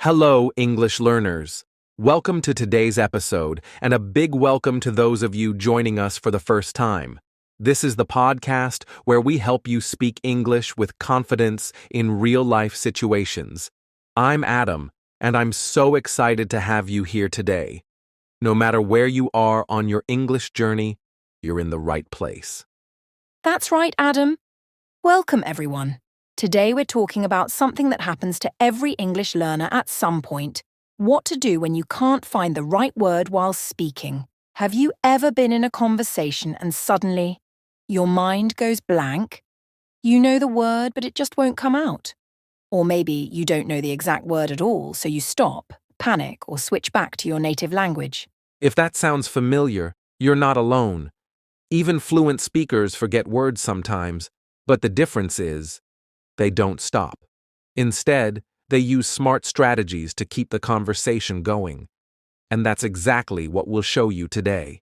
Hello, English learners. Welcome to today's episode, and a big welcome to those of you joining us for the first time. This is the podcast where we help you speak English with confidence in real-life situations. I'm Adam, and I'm so excited to have you here today. No matter where you are on your English journey, you're in the right place. That's right, Adam. Welcome, everyone. Today we're talking about something that happens to every English learner at some point. What to do when you can't find the right word while speaking. Have you ever been in a conversation and suddenly your mind goes blank? You know the word, but it just won't come out. Or maybe you don't know the exact word at all, so you stop, panic, or switch back to your native language. If that sounds familiar, you're not alone. Even fluent speakers forget words sometimes, but the difference is, they don't stop. Instead, they use smart strategies to keep the conversation going. And that's exactly what we'll show you today.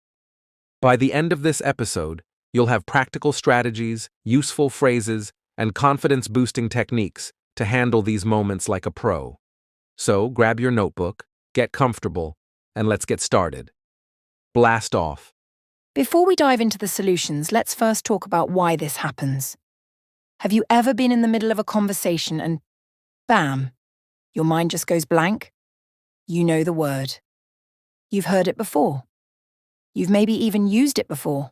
By the end of this episode, you'll have practical strategies, useful phrases, and confidence-boosting techniques to handle these moments like a pro. So grab your notebook, get comfortable, and let's get started. Blast off. Before we dive into the solutions, let's first talk about why this happens. Have you ever been in the middle of a conversation and bam, your mind just goes blank? You know the word. You've heard it before. You've maybe even used it before.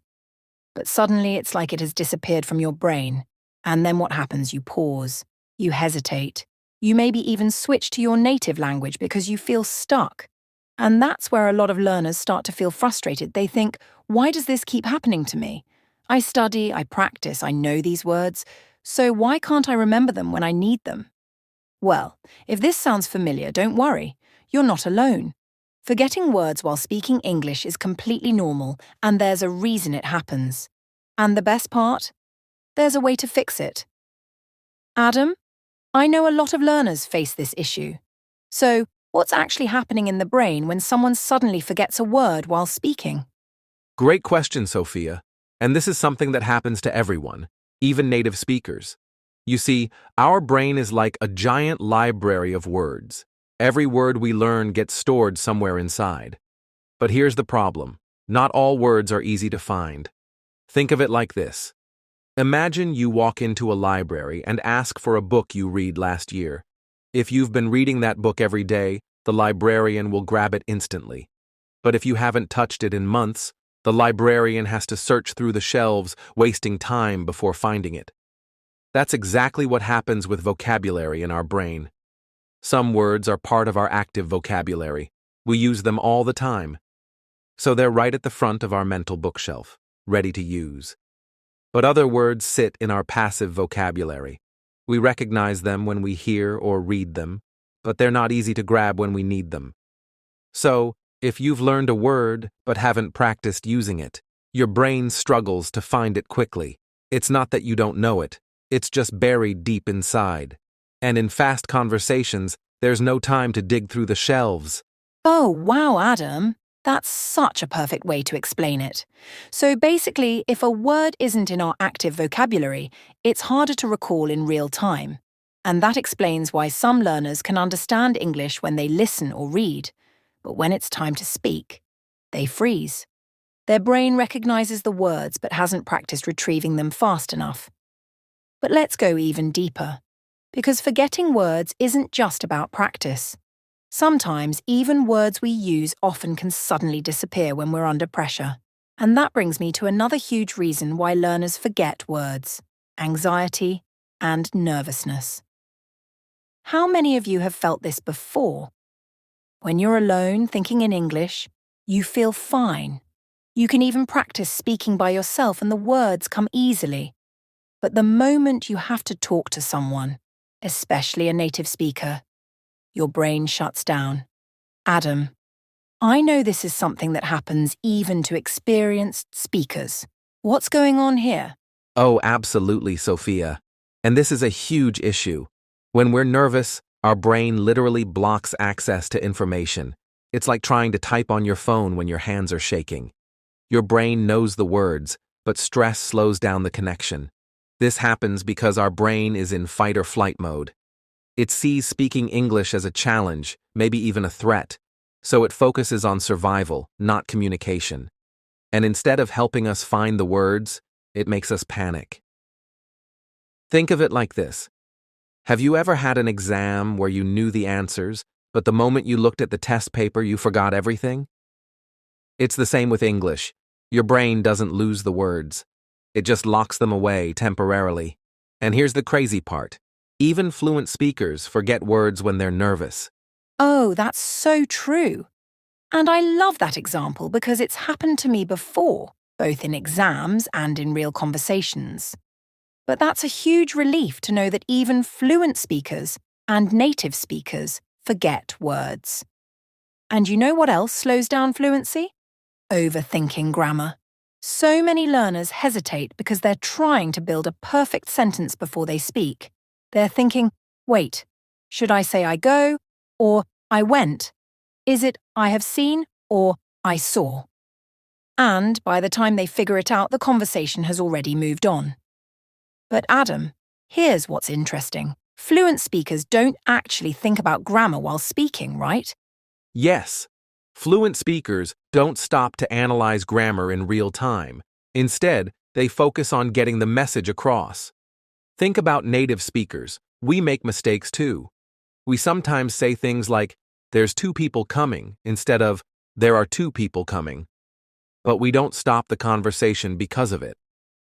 But suddenly it's like it has disappeared from your brain. And then what happens? You pause. You hesitate. You maybe even switch to your native language because you feel stuck. And that's where a lot of learners start to feel frustrated. They think, why does this keep happening to me? I study, I practice, I know these words. So why can't I remember them when I need them? Well, if this sounds familiar, don't worry. You're not alone. Forgetting words while speaking English is completely normal, and there's a reason it happens. And the best part? There's a way to fix it. Adam, I know a lot of learners face this issue. So, what's actually happening in the brain when someone suddenly forgets a word while speaking? Great question, Sophia. And this is something that happens to everyone, even native speakers. You see, our brain is like a giant library of words. Every word we learn gets stored somewhere inside. But here's the problem. Not all words are easy to find. Think of it like this. Imagine you walk into a library and ask for a book you read last year. If you've been reading that book every day, the librarian will grab it instantly. But if you haven't touched it in months, the librarian has to search through the shelves, wasting time before finding it. That's exactly what happens with vocabulary in our brain. Some words are part of our active vocabulary. We use them all the time. So they're right at the front of our mental bookshelf, ready to use. But other words sit in our passive vocabulary. We recognize them when we hear or read them, but they're not easy to grab when we need them. So, if you've learned a word but haven't practiced using it, your brain struggles to find it quickly. It's not that you don't know it, it's just buried deep inside. And in fast conversations, there's no time to dig through the shelves. Oh, wow, Adam. That's such a perfect way to explain it. So basically, if a word isn't in our active vocabulary, it's harder to recall in real time. And that explains why some learners can understand English when they listen or read. But when it's time to speak, they freeze. Their brain recognizes the words but hasn't practiced retrieving them fast enough. But let's go even deeper. Because forgetting words isn't just about practice. Sometimes even words we use often can suddenly disappear when we're under pressure. And that brings me to another huge reason why learners forget words: anxiety and nervousness. How many of you have felt this before? When you're alone thinking in English, you feel fine. You can even practice speaking by yourself and the words come easily. But the moment you have to talk to someone, especially a native speaker, your brain shuts down. Adam, I know this is something that happens even to experienced speakers. What's going on here? Oh, absolutely, Sophia. And this is a huge issue. When we're nervous, our brain literally blocks access to information. It's like trying to type on your phone when your hands are shaking. Your brain knows the words, but stress slows down the connection. This happens because our brain is in fight or flight mode. It sees speaking English as a challenge, maybe even a threat, so it focuses on survival, not communication. And instead of helping us find the words, it makes us panic. Think of it like this. Have you ever had an exam where you knew the answers, but the moment you looked at the test paper, you forgot everything? It's the same with English. Your brain doesn't lose the words. It just locks them away temporarily. And here's the crazy part. Even fluent speakers forget words when they're nervous. Oh, that's so true. And I love that example because it's happened to me before, both in exams and in real conversations. But that's a huge relief to know that even fluent speakers and native speakers forget words. And you know what else slows down fluency? Overthinking grammar. So many learners hesitate because they're trying to build a perfect sentence before they speak. They're thinking, wait, should I say I go or I went? Is it I have seen or I saw? And by the time they figure it out, the conversation has already moved on. But Adam, here's what's interesting. Fluent speakers don't actually think about grammar while speaking, right? Yes, fluent speakers don't stop to analyze grammar in real time. Instead, they focus on getting the message across. Think about native speakers. We make mistakes too. We sometimes say things like, "There's two people coming," instead of, "There are two people coming." But we don't stop the conversation because of it.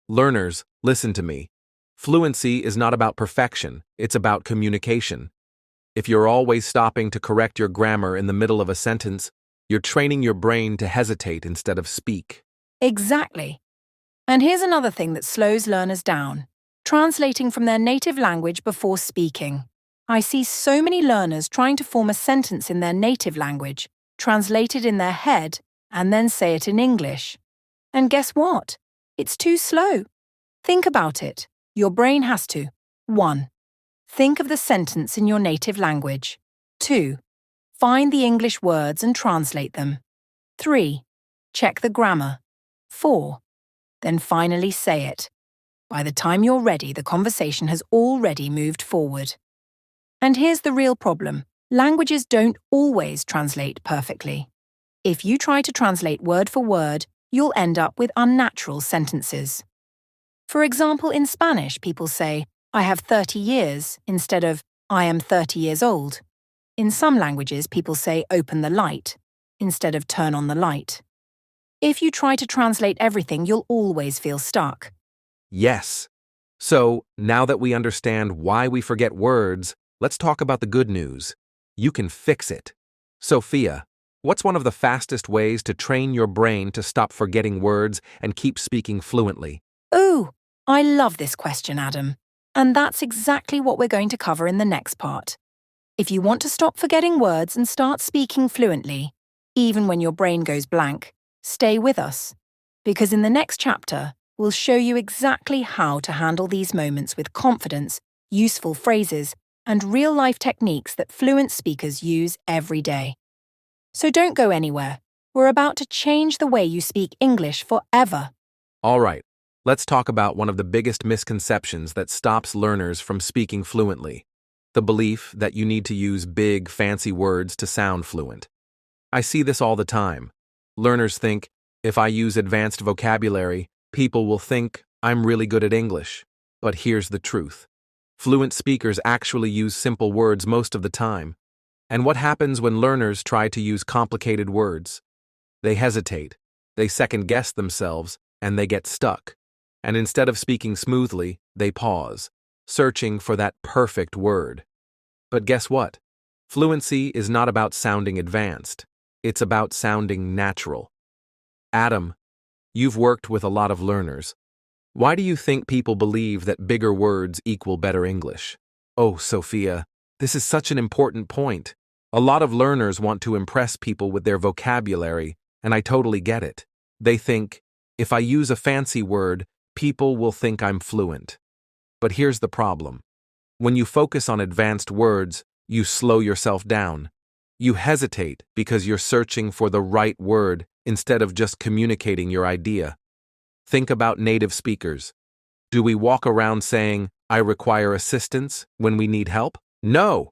Learners, listen to me. Fluency is not about perfection, it's about communication. If you're always stopping to correct your grammar in the middle of a sentence, you're training your brain to hesitate instead of speak. Exactly. And here's another thing that slows learners down. Translating from their native language before speaking. I see so many learners trying to form a sentence in their native language, translate it in their head, and then say it in English. And guess what? It's too slow. Think about it. Your brain has to 1. Think of the sentence in your native language. 2. Find the English words and translate them. 3. Check the grammar. 4. Then finally say it. By the time you're ready, the conversation has already moved forward. And here's the real problem. Languages don't always translate perfectly. If you try to translate word for word, you'll end up with unnatural sentences. For example, in Spanish, people say, "I have 30 years," instead of, "I am 30 years old." In some languages, people say, "Open the light," instead of "Turn on the light." If you try to translate everything, you'll always feel stuck. Yes. So, now that we understand why we forget words, let's talk about the good news. You can fix it. Sophia, what's one of the fastest ways to train your brain to stop forgetting words and keep speaking fluently? Ooh, I love this question, Adam. And that's exactly what we're going to cover in the next part. If you want to stop forgetting words and start speaking fluently, even when your brain goes blank, stay with us. Because in the next chapter, we'll show you exactly how to handle these moments with confidence, useful phrases, and real-life techniques that fluent speakers use every day. So don't go anywhere. We're about to change the way you speak English forever. All right, let's talk about one of the biggest misconceptions that stops learners from speaking fluently. The belief that you need to use big, fancy words to sound fluent. I see this all the time. Learners think, if I use advanced vocabulary, people will think I'm really good at English. But here's the truth. Fluent speakers actually use simple words most of the time. And what happens when learners try to use complicated words? They hesitate, they second-guess themselves, and they get stuck. And instead of speaking smoothly, they pause, searching for that perfect word. But guess what? Fluency is not about sounding advanced. It's about sounding natural. Adam, you've worked with a lot of learners. Why do you think people believe that bigger words equal better English? Oh, Sophia, this is such an important point. A lot of learners want to impress people with their vocabulary, and I totally get it. They think, if I use a fancy word, people will think I'm fluent. But here's the problem. When you focus on advanced words, you slow yourself down. You hesitate because you're searching for the right word instead of just communicating your idea. Think about native speakers. Do we walk around saying, "I require assistance," when we need help? No.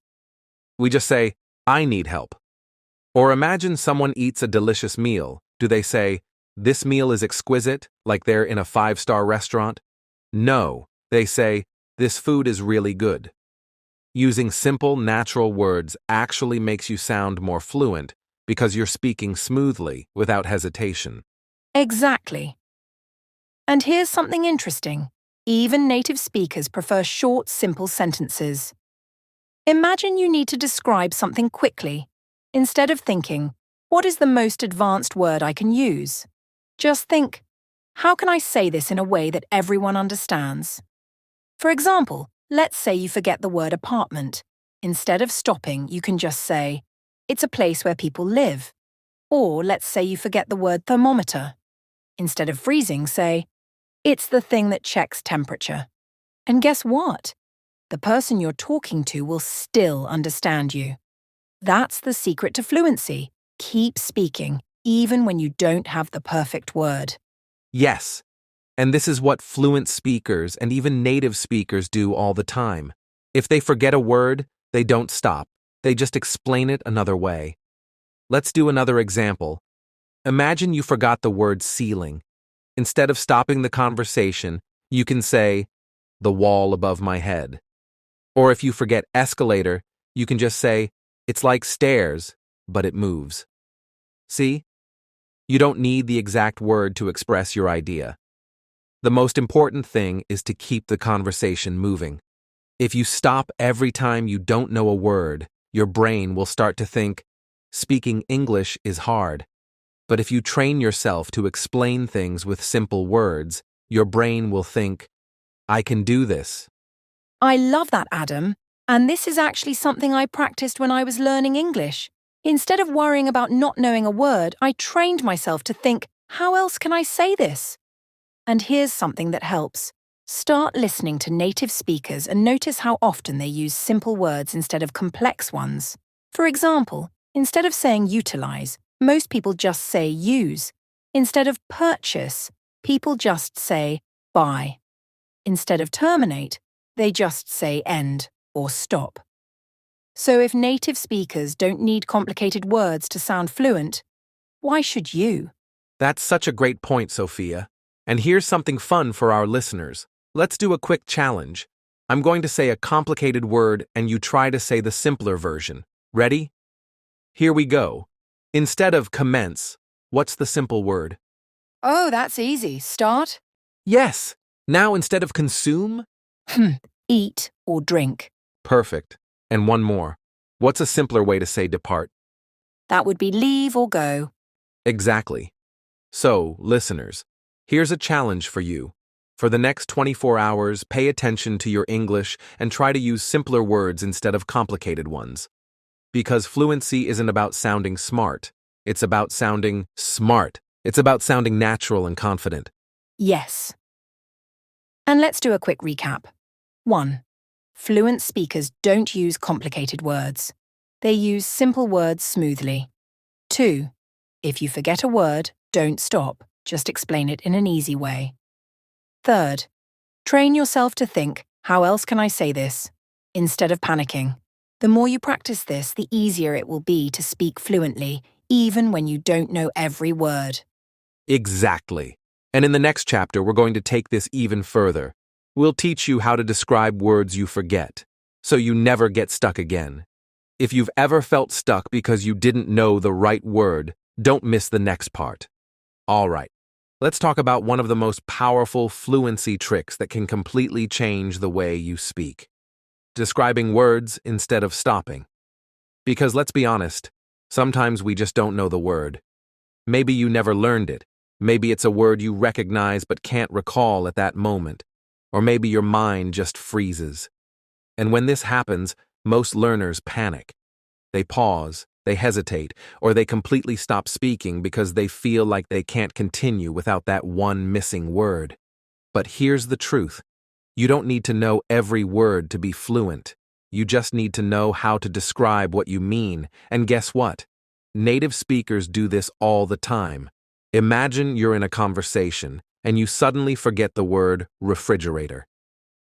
We just say, I need help. Or imagine someone eats a delicious meal. Do they say, this meal is exquisite, like they're in a 5-star restaurant? No. They say, this food is really good. Using simple, natural words actually makes you sound more fluent because you're speaking smoothly without hesitation. Exactly. And here's something interesting. Even native speakers prefer short, simple sentences. Imagine you need to describe something quickly. Instead of thinking, what is the most advanced word I can use? Just think, how can I say this in a way that everyone understands? For example, let's say you forget the word apartment. Instead of stopping, you can just say, it's a place where people live. Or let's say you forget the word thermometer. Instead of freezing, say, it's the thing that checks temperature. And guess what? The person you're talking to will still understand you. That's the secret to fluency. Keep speaking, even when you don't have the perfect word. Yes, and this is what fluent speakers and even native speakers do all the time. If they forget a word, they don't stop. They just explain it another way. Let's do another example. Imagine you forgot the word ceiling. Instead of stopping the conversation, you can say, the wall above my head. Or if you forget escalator, you can just say, it's like stairs, but it moves. See? You don't need the exact word to express your idea. The most important thing is to keep the conversation moving. If you stop every time you don't know a word, your brain will start to think, speaking English is hard. But if you train yourself to explain things with simple words, your brain will think, I can do this. I love that, Adam. And this is actually something I practiced when I was learning English. Instead of worrying about not knowing a word, I trained myself to think, how else can I say this? And here's something that helps. Start listening to native speakers and notice how often they use simple words instead of complex ones. For example, instead of saying utilize, most people just say use. Instead of purchase, people just say buy. Instead of terminate, they just say end or stop. So if native speakers don't need complicated words to sound fluent, why should you? That's such a great point, Sophia. And here's something fun for our listeners. Let's do a quick challenge. I'm going to say a complicated word and you try to say the simpler version. Ready? Here we go. Instead of commence, what's the simple word? Oh, that's easy. Start. Yes. Now instead of consume? Eat or drink. Perfect. And one more. What's a simpler way to say depart? That would be leave or go. Exactly. So, listeners, here's a challenge for you. For the next 24 hours, pay attention to your English and try to use simpler words instead of complicated ones. Because fluency isn't about sounding smart. It's about sounding smart. It's about sounding natural and confident. Yes. And let's do a quick recap. 1. Fluent speakers don't use complicated words. They use simple words smoothly. 2. If you forget a word, don't stop. Just explain it in an easy way. 3. Train yourself to think, how else can I say this? Instead of panicking. The more you practice this, the easier it will be to speak fluently, even when you don't know every word. Exactly. And in the next chapter, we're going to take this even further. We'll teach you how to describe words you forget, so you never get stuck again. If you've ever felt stuck because you didn't know the right word, don't miss the next part. All right, let's talk about one of the most powerful fluency tricks that can completely change the way you speak. Describing words instead of stopping. Because let's be honest, sometimes we just don't know the word. Maybe you never learned it. Maybe it's a word you recognize but can't recall at that moment. Or maybe your mind just freezes. And when this happens, most learners panic. They pause, they hesitate, or they completely stop speaking because they feel like they can't continue without that one missing word. But here's the truth. You don't need to know every word to be fluent. You just need to know how to describe what you mean. And guess what? Native speakers do this all the time. Imagine you're in a conversation and you suddenly forget the word refrigerator.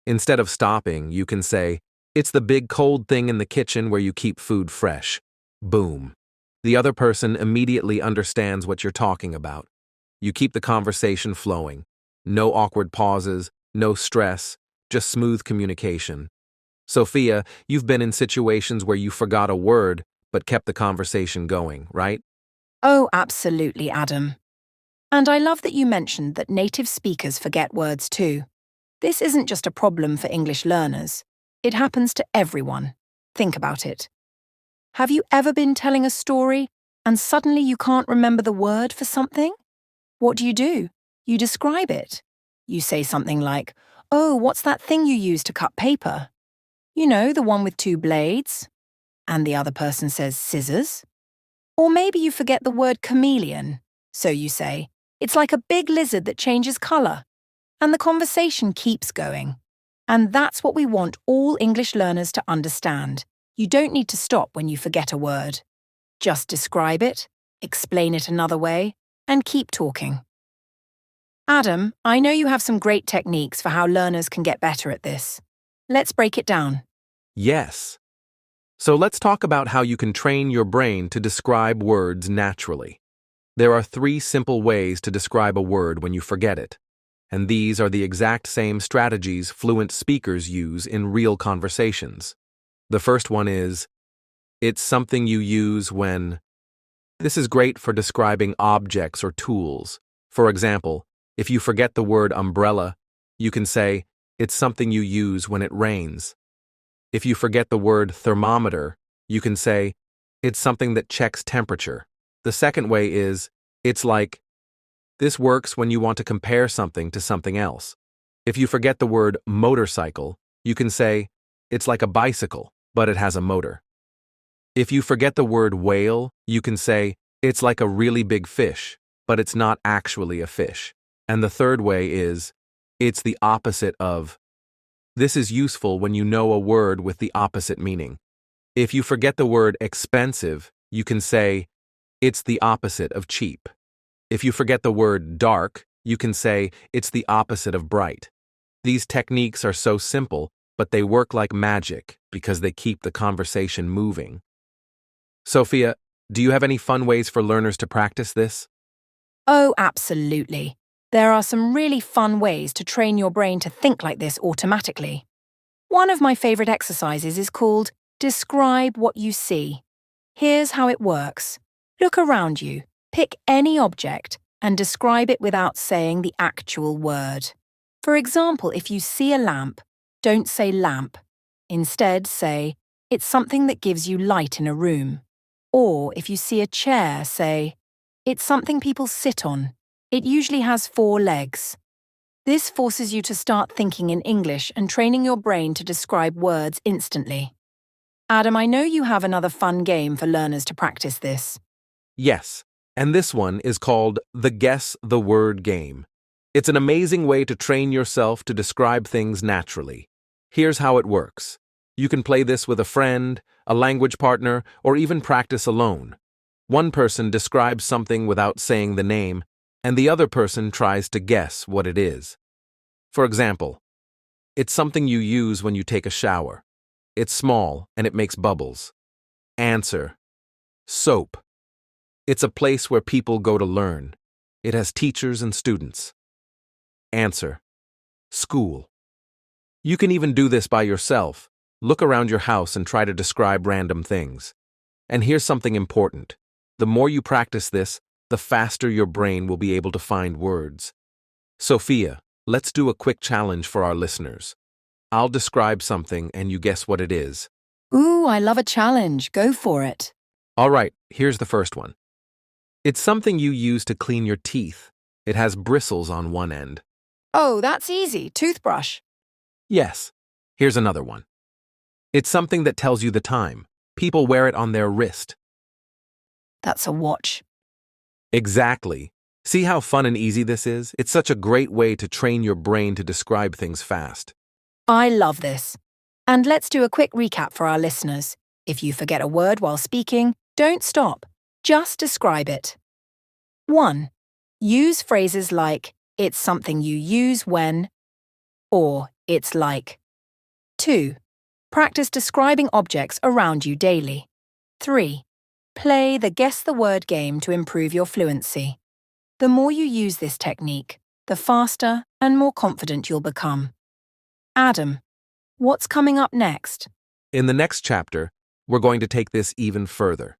Instead of stopping, you can say, It's the big cold thing in the kitchen where you keep food fresh. Boom. The other person immediately understands what you're talking about. You keep the conversation flowing. No awkward pauses, no stress, just smooth communication. Sophia, you've been in situations where you forgot a word but kept the conversation going, right? Oh, absolutely, Adam. And I love that you mentioned that native speakers forget words too. This isn't just a problem for English learners. It happens to everyone. Think about it. Have you ever been telling a story and suddenly you can't remember the word for something? What do? You describe it. You say something like, "Oh, what's that thing you use to cut paper?" You know, the one with two blades. And the other person says scissors. Or maybe you forget the word chameleon. So you say, "It's like a big lizard that changes colour." And the conversation keeps going. And that's what we want all English learners to understand. You don't need to stop when you forget a word. Just describe it, explain it another way, and keep talking. Adam, I know you have some great techniques for how learners can get better at this. Let's break it down. Yes. So let's talk about how you can train your brain to describe words naturally. There are 3 simple ways to describe a word when you forget it. And these are the exact same strategies fluent speakers use in real conversations. The first one is, it's something you use when. This is great for describing objects or tools. For example, if you forget the word umbrella, you can say, it's something you use when it rains. If you forget the word thermometer, you can say, it's something that checks temperature. The second way is, it's like. This works when you want to compare something to something else. If you forget the word motorcycle, you can say, it's like a bicycle, but it has a motor. If you forget the word whale, you can say, it's like a really big fish, but it's not actually a fish. And the third way is, it's the opposite of. This is useful when you know a word with the opposite meaning. If you forget the word expensive, you can say, it's the opposite of cheap. If you forget the word dark, you can say, it's the opposite of bright. These techniques are so simple, but they work like magic because they keep the conversation moving. Sophia, do you have any fun ways for learners to practice this? Oh, absolutely. There are some really fun ways to train your brain to think like this automatically. One of my favourite exercises is called Describe What You See. Here's how it works. Look around you, pick any object, and describe it without saying the actual word. For example, if you see a lamp, don't say lamp. Instead, say, it's something that gives you light in a room. Or if you see a chair, say, it's something people sit on. It usually has 4 legs. This forces you to start thinking in English and training your brain to describe words instantly. Adam, I know you have another fun game for learners to practice this. Yes, and this one is called the Guess the Word game. It's an amazing way to train yourself to describe things naturally. Here's how it works. You can play this with a friend, a language partner, or even practice alone. One person describes something without saying the name, and the other person tries to guess what it is. For example, it's something you use when you take a shower. It's small and it makes bubbles. Answer: soap. It's a place where people go to learn. It has teachers and students. Answer: school. You can even do this by yourself. Look around your house and try to describe random things. And here's something important. The more you practice this, the faster your brain will be able to find words. Sophia, let's do a quick challenge for our listeners. I'll describe something and you guess what it is. Ooh, I love a challenge. Go for it. All right, here's the first one. It's something you use to clean your teeth. It has bristles on one end. Oh, that's easy. Toothbrush. Yes. Here's another one. It's something that tells you the time. People wear it on their wrist. That's a watch. Exactly. See how fun and easy this is? It's such a great way to train your brain to describe things fast. I love this. And let's do a quick recap for our listeners. If you forget a word while speaking, don't stop. Just describe it. 1. Use phrases like, it's something you use when, or it's like. 2. Practice describing objects around you daily. 3. Play the Guess the Word game to improve your fluency. The more you use this technique, the faster and more confident you'll become. Adam, what's coming up next? In the next chapter, we're going to take this even further.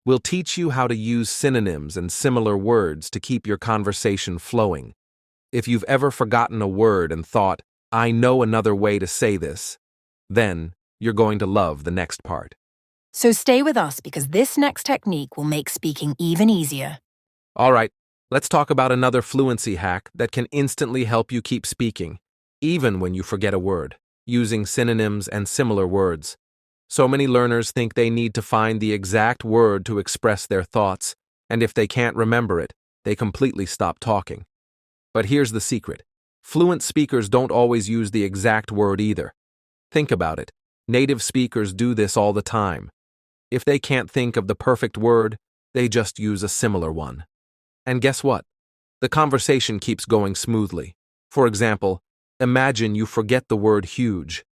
We'll teach you how to use synonyms and similar words to keep your conversation flowing. If you've ever forgotten a word and thought, I know another way to say this, then you're going to love the next part. So stay with us because this next technique will make speaking even easier. All right, let's talk about another fluency hack that can instantly help you keep speaking, even when you forget a word, using synonyms and similar words. So many learners think they need to find the exact word to express their thoughts, and if they can't remember it, they completely stop talking. But here's the secret. Fluent speakers don't always use the exact word either. Think about it. Native speakers do this all the time. If they can't think of the perfect word, they just use a similar one. And guess what? The conversation keeps going smoothly. For example, imagine you forget the word huge.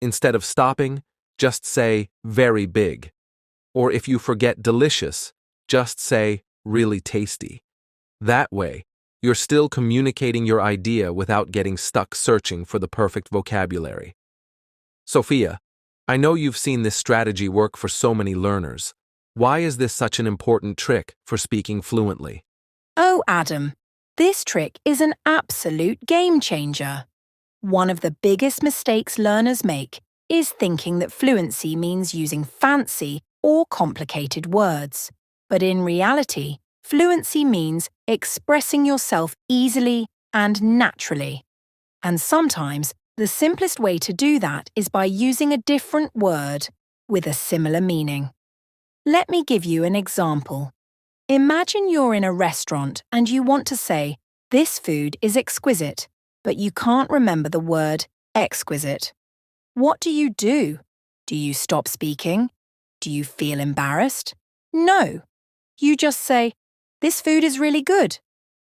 Instead of stopping, just say very big. Or if you forget delicious, just say really tasty. That way, you're still communicating your idea without getting stuck searching for the perfect vocabulary. Sophia, I know you've seen this strategy work for so many learners. Why is this such an important trick for speaking fluently? Oh, Adam, this trick is an absolute game changer. One of the biggest mistakes learners make is thinking that fluency means using fancy or complicated words. But in reality, fluency means expressing yourself easily and naturally. And sometimes, the simplest way to do that is by using a different word with a similar meaning. Let me give you an example. Imagine you're in a restaurant and you want to say, "This food is exquisite," but you can't remember the word exquisite. What do? Do you stop speaking? Do you feel embarrassed? No. You just say, "This food is really good."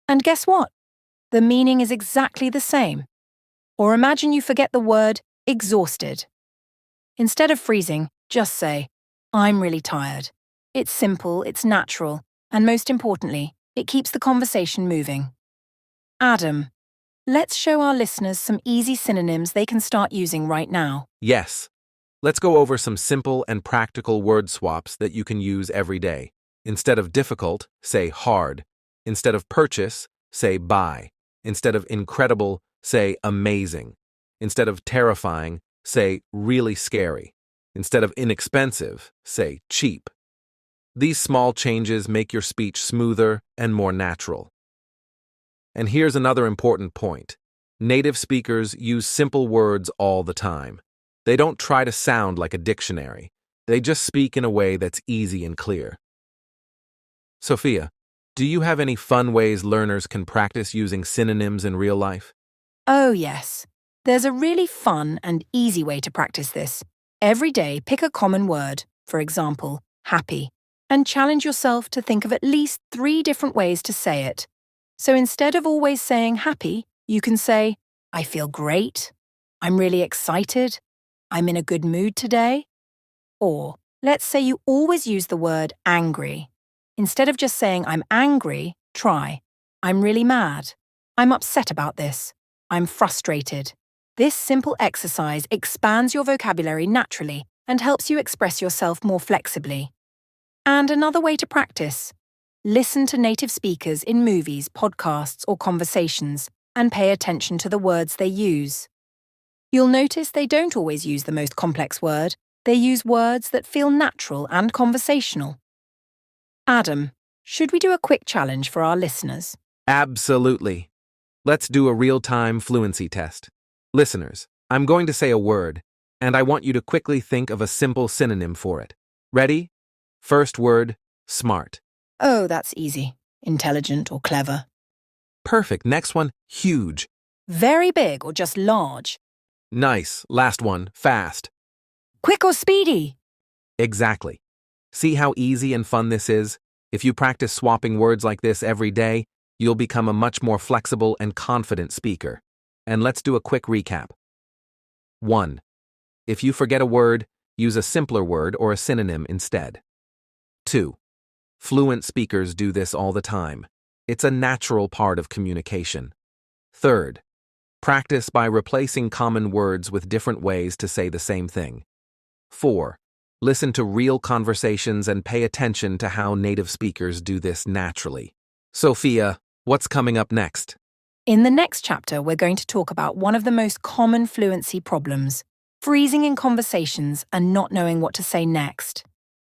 And guess what? The meaning is exactly the same. Or imagine you forget the word exhausted. Instead of freezing, just say, "I'm really tired." It's simple, it's natural, and most importantly, it keeps the conversation moving. Adam, let's show our listeners some easy synonyms they can start using right now. Yes. Let's go over some simple and practical word swaps that you can use every day. Instead of difficult, say hard. Instead of purchase, say buy. Instead of incredible, say amazing. Instead of terrifying, say really scary. Instead of inexpensive, say cheap. These small changes make your speech smoother and more natural. And here's another important point. Native speakers use simple words all the time. They don't try to sound like a dictionary. They just speak in a way that's easy and clear. Sophia, do you have any fun ways learners can practice using synonyms in real life? Oh, yes. There's a really fun and easy way to practice this. Every day, pick a common word, for example, happy, and challenge yourself to think of at least 3 different ways to say it. So instead of always saying happy, you can say, "I feel great," "I'm really excited," "I'm in a good mood today." Or, let's say you always use the word angry. Instead of just saying, "I'm angry," try, "I'm really mad," "I'm upset about this," "I'm frustrated." This simple exercise expands your vocabulary naturally and helps you express yourself more flexibly. And another way to practice. Listen to native speakers in movies, podcasts, or conversations, and pay attention to the words they use. You'll notice they don't always use the most complex word. They use words that feel natural and conversational. Adam, should we do a quick challenge for our listeners? Absolutely. Let's do a real-time fluency test. Listeners, I'm going to say a word, and I want you to quickly think of a simple synonym for it. Ready? First word, smart. Oh, that's easy. Intelligent or clever. Perfect. Next one, huge. Very big or just large. Nice. Last one, fast. Quick or speedy. Exactly. See how easy and fun this is? If you practice swapping words like this every day, you'll become a much more flexible and confident speaker. And let's do a quick recap. 1. If you forget a word, use a simpler word or a synonym instead. 2. Fluent speakers do this all the time. It's a natural part of communication. 3rd, practice by replacing common words with different ways to say the same thing. 4. Listen to real conversations and pay attention to how native speakers do this naturally. Sophia, what's coming up next? In the next chapter, we're going to talk about one of the most common fluency problems: freezing in conversations and not knowing what to say next.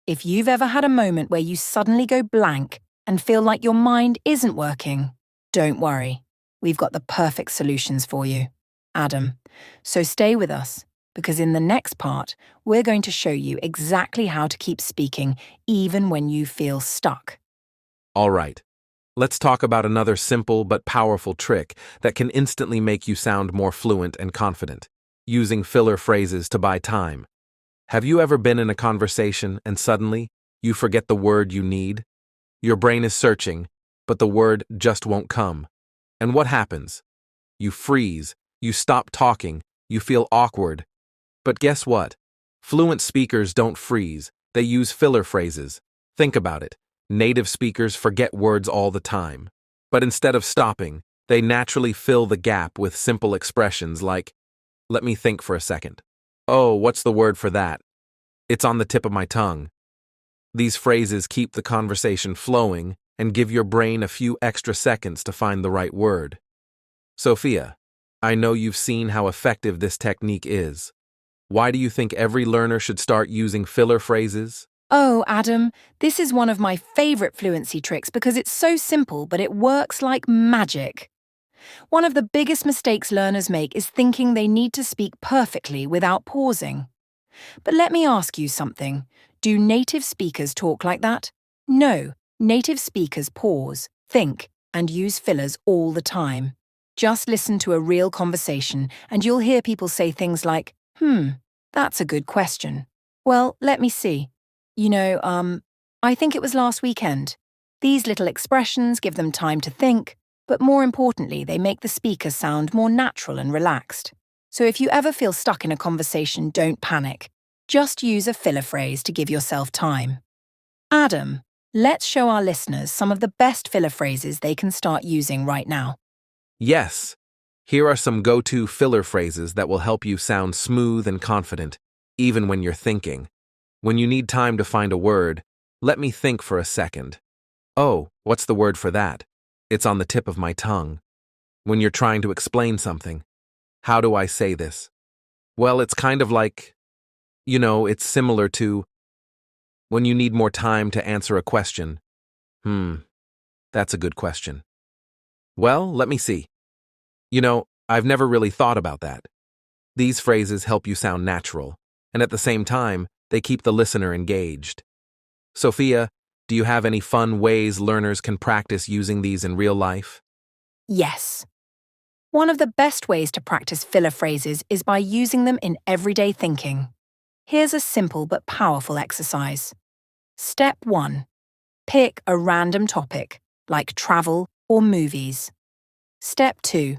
If you've ever had a moment where you suddenly go blank and feel like your mind isn't working, don't worry. We've got the perfect solutions for you, Adam. So stay with us, because in the next part, we're going to show you exactly how to keep speaking even when you feel stuck. All right. Let's talk about another simple but powerful trick that can instantly make you sound more fluent and confident: using filler phrases to buy time. Have you ever been in a conversation and suddenly you forget the word you need? Your brain is searching, but the word just won't come. And what happens? You freeze, you stop talking, you feel awkward. But guess what? Fluent speakers don't freeze, they use filler phrases. Think about it. Native speakers forget words all the time. But instead of stopping, they naturally fill the gap with simple expressions like, "Let me think for a second. Oh, what's the word for that? It's on the tip of my tongue." These phrases keep the conversation flowing and give your brain a few extra seconds to find the right word. Sophia, I know you've seen how effective this technique is. Why do you think every learner should start using filler phrases? Oh, Adam, this is one of my favorite fluency tricks because it's so simple, but it works like magic. One of the biggest mistakes learners make is thinking they need to speak perfectly without pausing. But let me ask you something. Do native speakers talk like that? No, native speakers pause, think, and use fillers all the time. Just listen to a real conversation and you'll hear people say things like, that's a good question. Well, let me see. I think it was last weekend. These little expressions give them time to think, but more importantly, they make the speaker sound more natural and relaxed. So if you ever feel stuck in a conversation, don't panic. Just use a filler phrase to give yourself time. Adam, let's show our listeners some of the best filler phrases they can start using right now. Yes. Here are some go-to filler phrases that will help you sound smooth and confident, even when you're thinking. When you need time to find a word, let me think for a second. Oh, what's the word for that? It's on the tip of my tongue. When you're trying to explain something, how do I say this? Well, it's kind of like, it's similar to when you need more time to answer a question. That's a good question. Well, let me see. I've never really thought about that. These phrases help you sound natural, and at the same time, they keep the listener engaged. Sophia, do you have any fun ways learners can practice using these in real life? Yes. One of the best ways to practice filler phrases is by using them in everyday thinking. Here's a simple but powerful exercise. Step 1. Pick a random topic, like travel or movies. Step 2.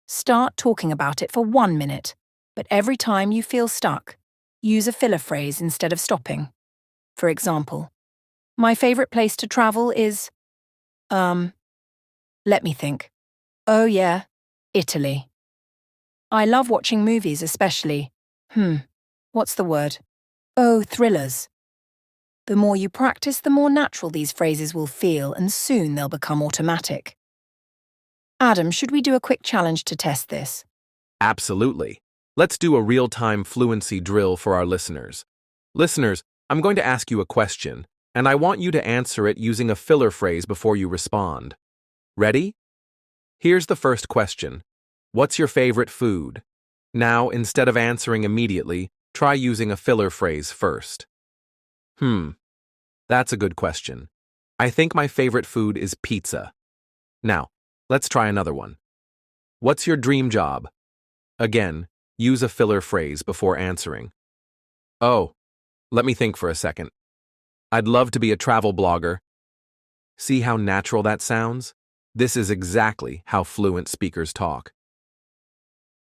Start talking about it for 1 minute, but every time you feel stuck, use a filler phrase instead of stopping. For example, my favorite place to travel is, let me think. Oh yeah, Italy. I love watching movies especially. What's the word? Oh, thrillers. The more you practice, the more natural these phrases will feel, and soon they'll become automatic. Adam, should we do a quick challenge to test this? Absolutely. Let's do a real-time fluency drill for our listeners. Listeners, I'm going to ask you a question, and I want you to answer it using a filler phrase before you respond. Ready? Here's the first question. What's your favorite food? Now, instead of answering immediately, try using a filler phrase first. That's a good question. I think my favorite food is pizza. Now, let's try another one. What's your dream job? Again, use a filler phrase before answering. Oh, let me think for a second. I'd love to be a travel blogger. See how natural that sounds? This is exactly how fluent speakers talk.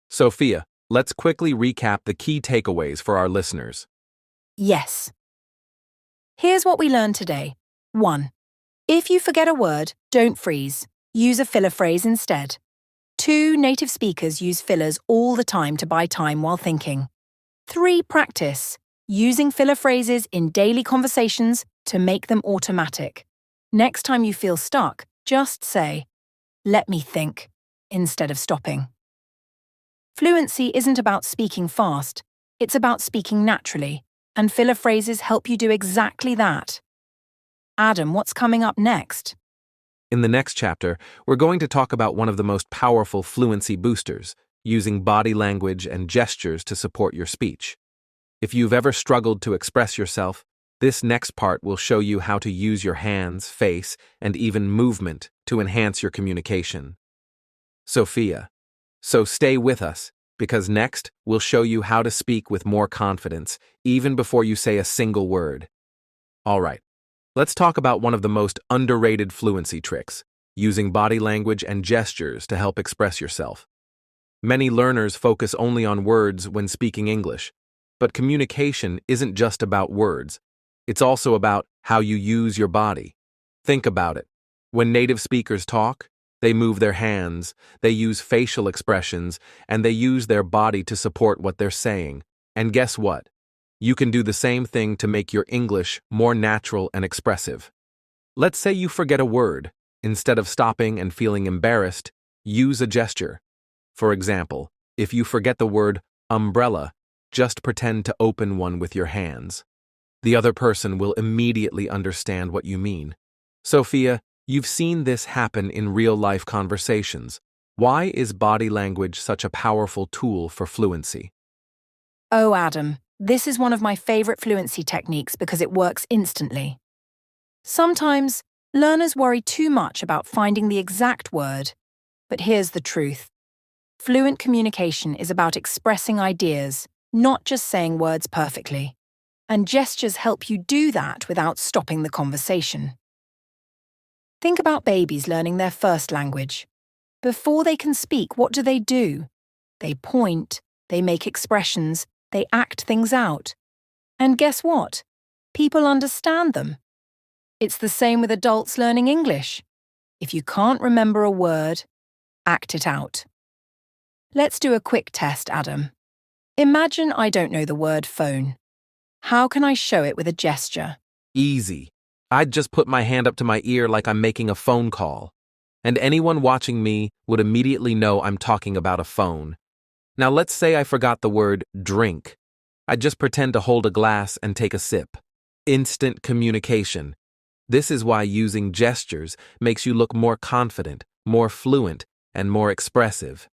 Sophia, Let's quickly recap the key takeaways for our listeners. Yes. Here's what we learned today. 1. If you forget a word, don't freeze. Use a filler phrase instead. 2. Native speakers use fillers all the time to buy time while thinking. 3. Practice. Using filler phrases in daily conversations to make them automatic. Next time you feel stuck, just say, "Let me think," instead of stopping. Fluency isn't about speaking fast, it's about speaking naturally, and filler phrases help you do exactly that. Adam, what's coming up next? In the next chapter, we're going to talk about one of the most powerful fluency boosters, using body language and gestures to support your speech. If you've ever struggled to express yourself, this next part will show you how to use your hands, face, and even movement to enhance your communication. Sophia. So stay with us, because next we'll show you how to speak with more confidence, even before you say a single word. All right, let's talk about one of the most underrated fluency tricks, using body language and gestures to help express yourself. Many learners focus only on words when speaking English, but communication isn't just about words. It's also about how you use your body. Think about it. When native speakers talk, they move their hands, they use facial expressions, and they use their body to support what they're saying. And guess what? You can do the same thing to make your English more natural and expressive. Let's say you forget a word. Instead of stopping and feeling embarrassed, use a gesture. For example, if you forget the word umbrella, just pretend to open one with your hands. The other person will immediately understand what you mean. Sophia, you've seen this happen in real-life conversations. Why is body language such a powerful tool for fluency? Oh, Adam, this is one of my favorite fluency techniques because it works instantly. Sometimes, learners worry too much about finding the exact word. But here's the truth. Fluent communication is about expressing ideas, not just saying words perfectly. And gestures help you do that without stopping the conversation. Think about babies learning their first language. Before they can speak, what do? They point, they make expressions, they act things out. And guess what? People understand them. It's the same with adults learning English. If you can't remember a word, act it out. Let's do a quick test, Adam. Imagine I don't know the word phone. How can I show it with a gesture? Easy. I'd just put my hand up to my ear like I'm making a phone call. And anyone watching me would immediately know I'm talking about a phone. Now let's say I forgot the word drink. I'd just pretend to hold a glass and take a sip. Instant communication. This is why using gestures makes you look more confident, more fluent, and more expressive.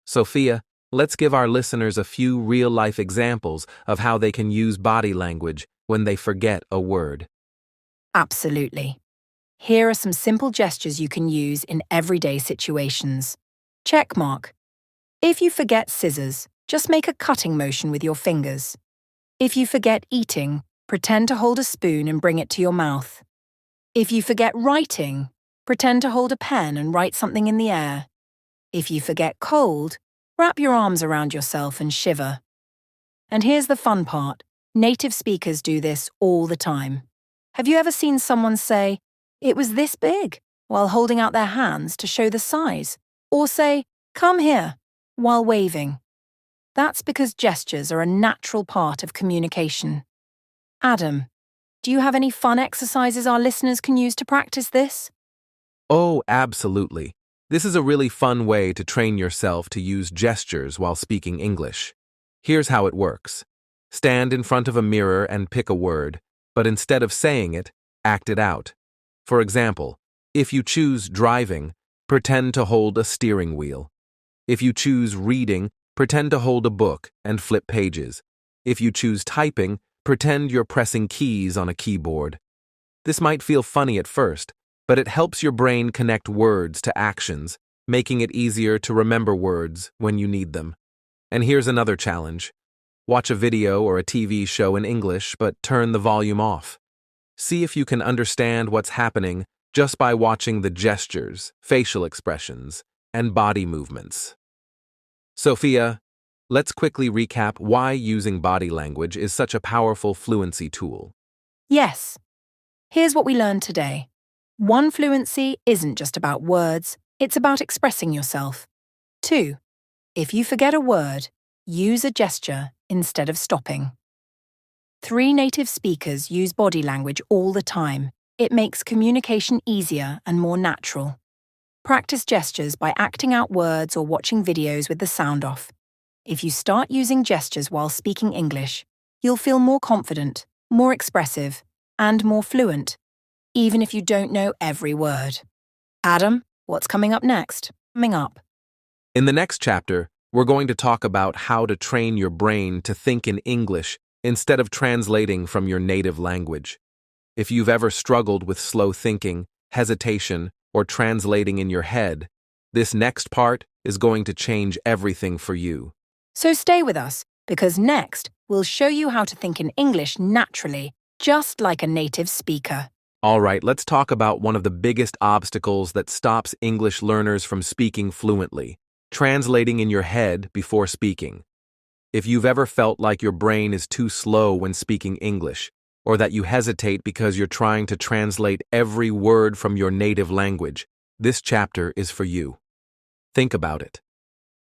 Sophia, let's give our listeners a few real-life examples of how they can use body language when they forget a word. Absolutely. Here are some simple gestures you can use in everyday situations. Check mark. If you forget scissors, just make a cutting motion with your fingers. If you forget eating, pretend to hold a spoon and bring it to your mouth. If you forget writing, pretend to hold a pen and write something in the air. If you forget cold, wrap your arms around yourself and shiver. And here's the fun part. Native speakers do this all the time. Have you ever seen someone say, "It was this big," while holding out their hands to show the size? Or say, "Come here," while waving? That's because gestures are a natural part of communication. Adam, do you have any fun exercises our listeners can use to practice this? Oh, absolutely. This is a really fun way to train yourself to use gestures while speaking English. Here's how it works. Stand in front of a mirror and pick a word, but instead of saying it, act it out. For example, if you choose driving, pretend to hold a steering wheel. If you choose reading, pretend to hold a book and flip pages. If you choose typing, pretend you're pressing keys on a keyboard. This might feel funny at first, but it helps your brain connect words to actions, making it easier to remember words when you need them. And here's another challenge. Watch a video or a TV show in English, but turn the volume off. See if you can understand what's happening just by watching the gestures, facial expressions, and body movements. Sophia, Let's quickly recap why using body language is such a powerful fluency tool. Yes. Here's what we learned today. One, fluency isn't just about words, it's about expressing yourself. 2, if you forget a word, use a gesture instead of stopping. 3, native speakers use body language all the time. It makes communication easier and more natural. Practice gestures by acting out words or watching videos with the sound off. If you start using gestures while speaking English, you'll feel more confident, more expressive, and more fluent, even if you don't know every word. Adam, what's coming up next? Coming up. In the next chapter, we're going to talk about how to train your brain to think in English instead of translating from your native language. If you've ever struggled with slow thinking, hesitation, or translating in your head, this next part is going to change everything for you. So stay with us, because next, we'll show you how to think in English naturally, just like a native speaker. All right, let's talk about one of the biggest obstacles that stops English learners from speaking fluently: translating in your head before speaking. If you've ever felt like your brain is too slow when speaking English, or that you hesitate because you're trying to translate every word from your native language, this chapter is for you. Think about it.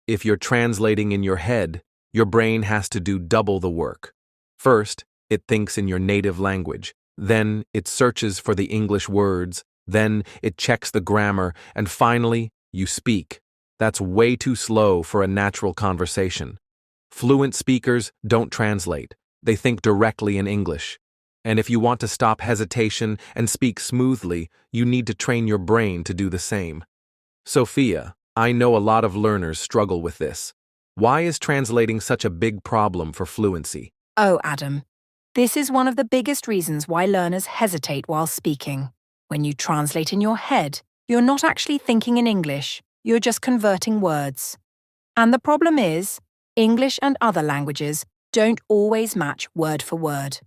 If you're translating in your head, your brain has to do double the work. First, it thinks in your native language. Then, it searches for the English words. Then, it checks the grammar. And finally, you speak. That's way too slow for a natural conversation. Fluent speakers don't translate. They think directly in English. And if you want to stop hesitation and speak smoothly, you need to train your brain to do the same. Sophia, I know a lot of learners struggle with this. Why is translating such a big problem for fluency? Oh, Adam, this is one of the biggest reasons why learners hesitate while speaking. When you translate in your head, you're not actually thinking in English, you're just converting words. And the problem is, English and other languages don't always match word for word.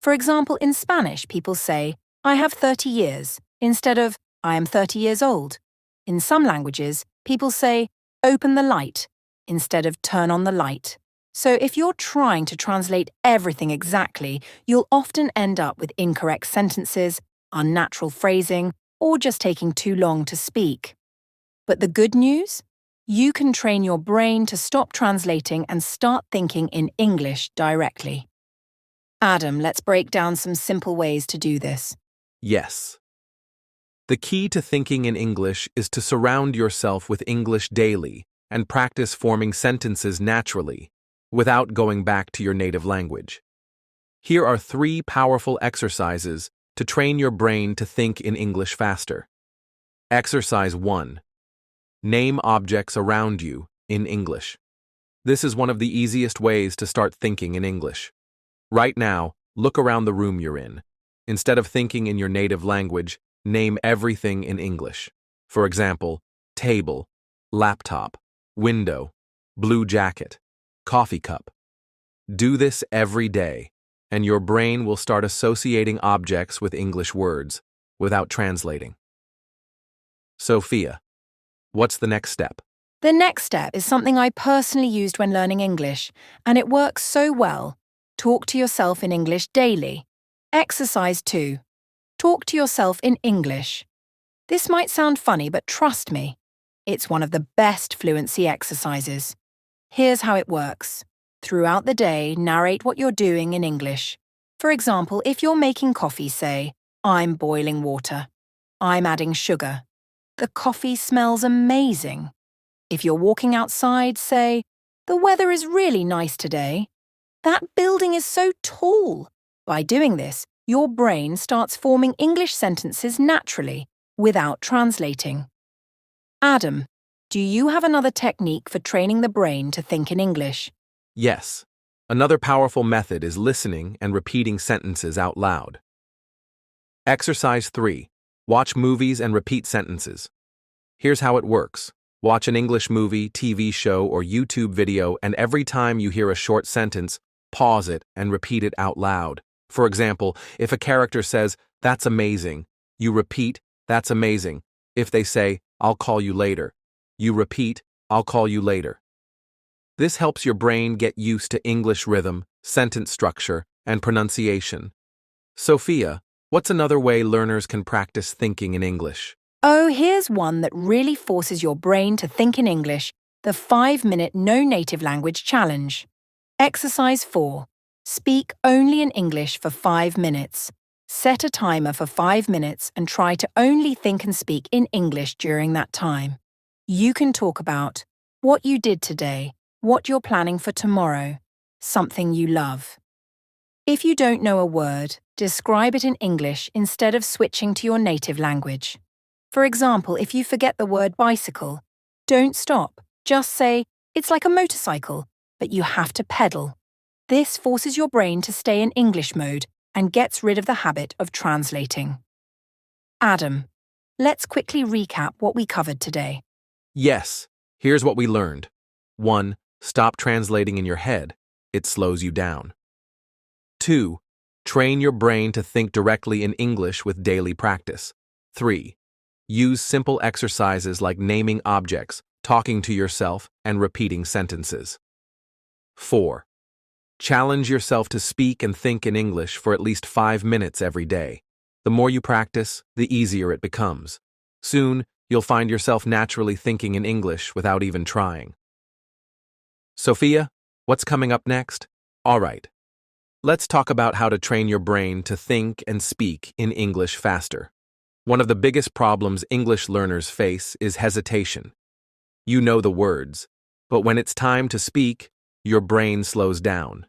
For example, in Spanish, people say, I have 30 years, instead of, I am 30 years old. In some languages, people say, open the light, instead of turn on the light. So if you're trying to translate everything exactly, you'll often end up with incorrect sentences, unnatural phrasing, or just taking too long to speak. But the good news? You can train your brain to stop translating and start thinking in English directly. Adam, let's break down some simple ways to do this. Yes. The key to thinking in English is to surround yourself with English daily and practice forming sentences naturally, without going back to your native language. Here are 3 powerful exercises to train your brain to think in English faster. Exercise 1. Name objects around you in English. This is one of the easiest ways to start thinking in English. Right now, look around the room you're in. Instead of thinking in your native language, name everything in English. For example, table, laptop, window, blue jacket, coffee cup. Do this every day, and your brain will start associating objects with English words without translating. Sophia, what's the next step? The next step is something I personally used when learning English, and it works so well. Talk to yourself in English daily. Exercise 2. Talk to yourself in English. This might sound funny, but trust me, it's one of the best fluency exercises. Here's how it works. Throughout the day, narrate what you're doing in English. For example, if you're making coffee, say, I'm boiling water. I'm adding sugar. The coffee smells amazing. If you're walking outside, say, the weather is really nice today. That building is so tall. By doing this, your brain starts forming English sentences naturally, without translating. Adam, do you have another technique for training the brain to think in English? Yes. Another powerful method is listening and repeating sentences out loud. Exercise 3. Watch movies and repeat sentences. Here's how it works. Watch an English movie, TV show, or YouTube video, and every time you hear a short sentence, pause it and repeat it out loud. For example, if a character says, "That's amazing," you repeat, "That's amazing." If they say, "I'll call you later," you repeat, "I'll call you later." This helps your brain get used to English rhythm, sentence structure, and pronunciation. Sophia, what's another way learners can practice thinking in English? Oh, here's one that really forces your brain to think in English, the 5-minute no native language challenge. Exercise 4. Speak only in English for 5 minutes. Set a timer for 5 minutes and try to only think and speak in English during that time. You can talk about what you did today, what you're planning for tomorrow, something you love. If you don't know a word, describe it in English instead of switching to your native language. For example, if you forget the word bicycle, don't stop. Just say, it's like a motorcycle, but you have to pedal. This forces your brain to stay in English mode and gets rid of the habit of translating. Adam, let's quickly recap what we covered today. Yes, here's what we learned. 1. Stop translating in your head. It slows you down. 2. Train your brain to think directly in English with daily practice. 3. Use simple exercises like naming objects, talking to yourself, and repeating sentences. 4. Challenge yourself to speak and think in English for at least 5 minutes every day. The more you practice, the easier it becomes. Soon, you'll find yourself naturally thinking in English without even trying. Sophia, what's coming up next? All right. Let's talk about how to train your brain to think and speak in English faster. One of the biggest problems English learners face is hesitation. You know the words, but when it's time to speak, your brain slows down.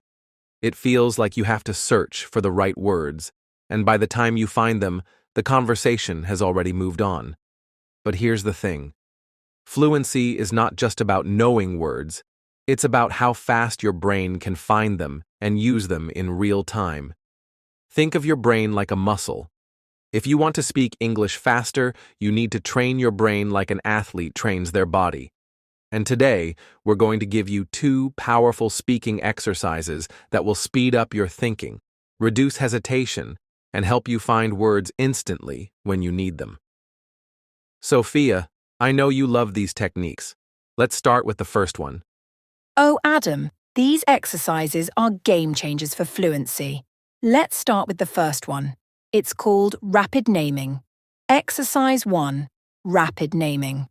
It feels like you have to search for the right words, and by the time you find them, the conversation has already moved on. But here's the thing. Fluency is not just about knowing words, it's about how fast your brain can find them and use them in real time. Think of your brain like a muscle. If you want to speak English faster, you need to train your brain like an athlete trains their body. And today, we're going to give you 2 powerful speaking exercises that will speed up your thinking, reduce hesitation, and help you find words instantly when you need them. Sophia, I know you love these techniques. Let's start with the first one. Oh, Adam, these exercises are game changers for fluency. Let's start with the first one. It's called rapid naming. Exercise 1. Rapid naming.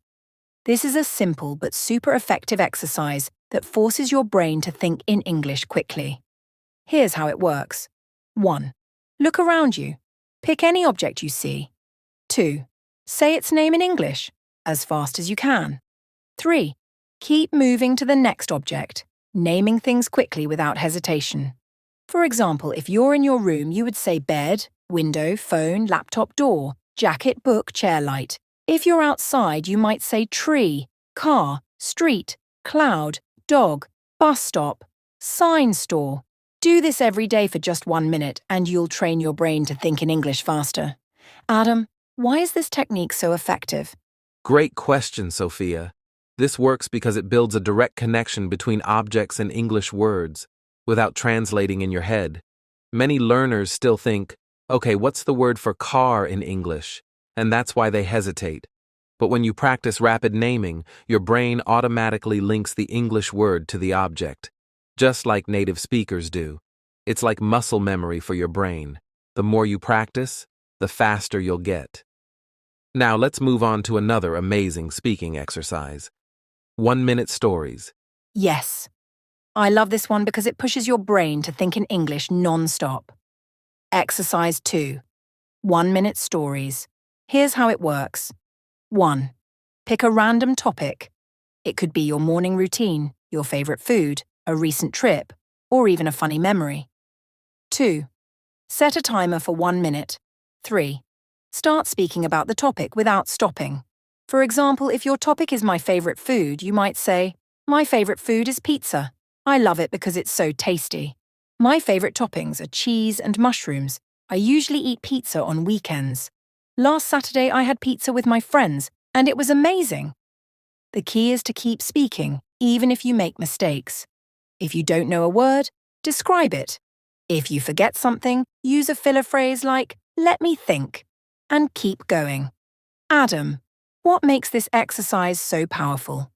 This is a simple but super effective exercise that forces your brain to think in English quickly. Here's how it works. 1. Look around you. Pick any object you see. 2. Say its name in English, as fast as you can. 3. Keep moving to the next object, naming things quickly without hesitation. For example, if you're in your room, you would say bed, window, phone, laptop, door, jacket, book, chair, light. If you're outside, you might say tree, car, street, cloud, dog, bus stop, sign store. Do this every day for just 1 minute and you'll train your brain to think in English faster. Adam, why is this technique so effective? Great question, Sophia. This works because it builds a direct connection between objects and English words, without translating in your head. Many learners still think, okay, what's the word for car in English? And that's why they hesitate. But when you practice rapid naming, your brain automatically links the English word to the object, just like native speakers do. It's like muscle memory for your brain. The more you practice, the faster you'll get. Now let's move on to another amazing speaking exercise. 1-minute stories. Yes. I love this one because it pushes your brain to think in English non-stop. Exercise 2. 1-minute stories. Here's how it works. 1. Pick a random topic. It could be your morning routine, your favorite food, a recent trip, or even a funny memory. 2. Set a timer for 1 minute. 3. Start speaking about the topic without stopping. For example, if your topic is my favorite food, you might say, my favorite food is pizza. I love it because it's so tasty. My favorite toppings are cheese and mushrooms. I usually eat pizza on weekends. Last Saturday I had pizza with my friends, and it was amazing. The key is to keep speaking, even if you make mistakes. If you don't know a word, describe it. If you forget something, use a filler phrase like, let me think, and keep going. Adam, what makes this exercise so powerful?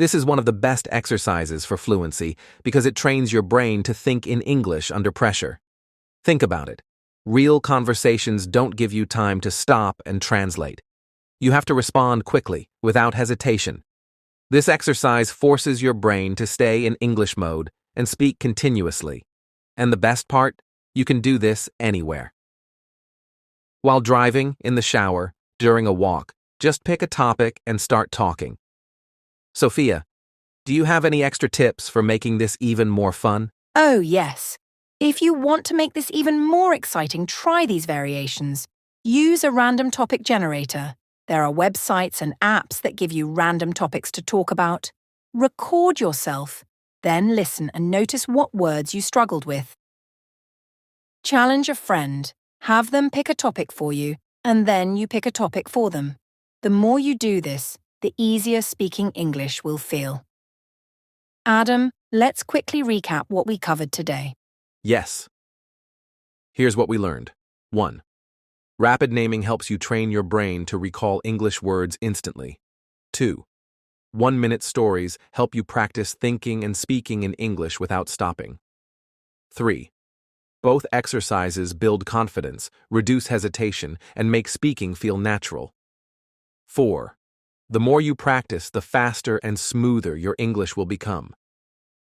This is one of the best exercises for fluency because it trains your brain to think in English under pressure. Think about it. Real conversations don't give you time to stop and translate. You have to respond quickly, without hesitation. This exercise forces your brain to stay in English mode and speak continuously. And the best part? You can do this anywhere. While driving, in the shower, during a walk, just pick a topic and start talking. Sophia, do you have any extra tips for making this even more fun? Oh, yes. If you want to make this even more exciting, try these variations. Use a random topic generator. There are websites and apps that give you random topics to talk about. Record yourself, then listen and notice what words you struggled with. Challenge a friend. Have them pick a topic for you, and then you pick a topic for them. The more you do this, the easier speaking English will feel. Adam, let's quickly recap what we covered today. Yes. Here's what we learned. 1. Rapid naming helps you train your brain to recall English words instantly. 2. 1-minute stories help you practice thinking and speaking in English without stopping. 3. Both exercises build confidence, reduce hesitation, and make speaking feel natural. 4. The more you practice, the faster and smoother your English will become.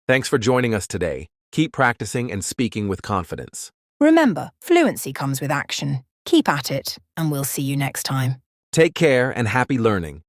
Thanks for joining us today. Keep practicing and speaking with confidence. Remember, fluency comes with action. Keep at it, and we'll see you next time. Take care and happy learning.